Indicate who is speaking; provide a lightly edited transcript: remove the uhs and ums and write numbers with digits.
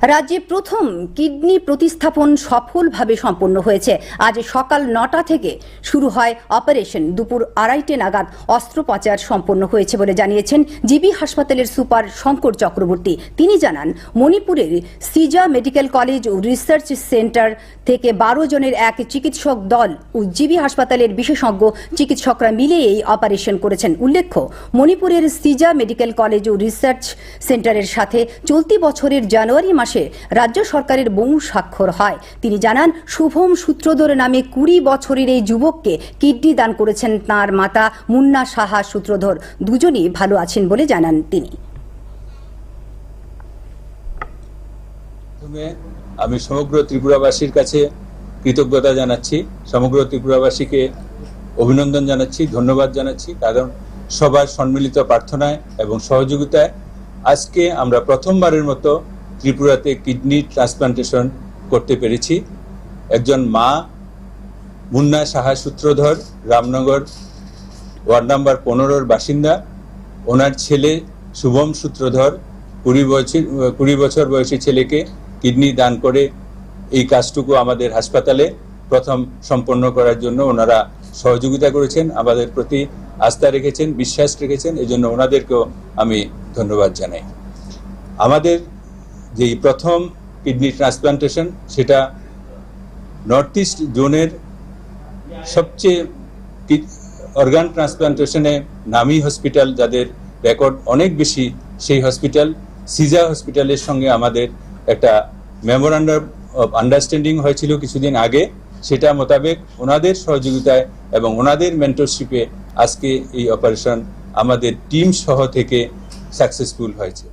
Speaker 1: রাজ্যে প্রথম কিডনি প্রতিস্থাপন সফলভাবে সম্পন্ন হয়েছে। আজ সকাল ৯টা থেকে শুরু হয় অপারেশন। দুপুর ২:৩০ নাগাদ অস্ত্রোপচার সম্পন্ন হয়েছে বলে জানিয়েছেন জিবি হাসপাতালের সুপার শঙ্কর চক্রবর্তী। তিনি জানান, মণিপুরের সিজা মেডিকেল কলেজ ও রিসার্চ সেন্টার থেকে ১২ জনের এক চিকিৎসক দল ও জিবি হাসপাতালের বিশেষজ্ঞ চিকিৎসকরা মিলে এই অপারেশন করেছেন। উল্লেখ্য, মণিপুরের সিজা মেডিকেল কলেজ ও রিসার্চ সেন্টারের সাথে চলতি বছরের জানুয়ারি মাসে রাজ্য সরকারের বউ স্বাক্ষর হয়। তিনি জানান, শুভম সূত্রধর নামে ২০ বছরের এই যুবককে কিডনি দান করেছেন তাঁর মাতা মুন্না সাহা সূত্রধর। দুজনই ভালো আছেন বলে জানান তিনি।
Speaker 2: আমি সমগ্র ত্রিপুরাবাসীর কাছে কৃতজ্ঞতা জানাচ্ছি, সমগ্র ত্রিপুরাবাসীকে অভিনন্দন জানাচ্ছি, ধন্যবাদ জানাচ্ছি, কারণ সবার সম্মিলিত প্রার্থনায় এবং সহযোগিতায় আজকে আমরা প্রথমবারের মতো ত্রিপুরাতে কিডনি ট্রান্সপ্লান্টেশন করতে পেরেছি। একজন মা মুন্না সাহা সূত্রধর রামনগর ওয়ার্ড নাম্বার 15-র বাসিন্দা, ওনার ছেলে শুভম সূত্রধর ২০ বছর বয়সী ছেলেকে কিডনি দান করে এই কাজটুকু আমাদের হাসপাতালে প্রথম সম্পন্ন করার জন্য ওনারা সহযোগিতা করেছেন, আমাদের প্রতি আস্থা রেখেছেন, বিশ্বাস রেখেছেন। এই জন্য ওনাদেরকেও আমি ধন্যবাদ জানাই। আমাদের যে প্রথম কিডনি ট্রান্সপ্লান্টেশন, সেটা নর্থ ইস্ট জোনের সবচেয়ে অর্গান ট্রান্সপ্লান্টেশনে নামী হসপিটাল, যাদের রেকর্ড অনেক বেশি, সেই হসপিটাল সিজা হসপিটালের সঙ্গে আমাদের একটা মেমোরান্ডাম অফ আন্ডারস্ট্যান্ডিং হয়েছিল কিছুদিন আগে। সেটা মোতাবেক ওনাদের সহযোগিতায় এবং ওনাদের মেন্টরশিপে আজকে এই অপারেশন আমাদের টিম সহ থেকে সাকসেসফুল হয়েছে।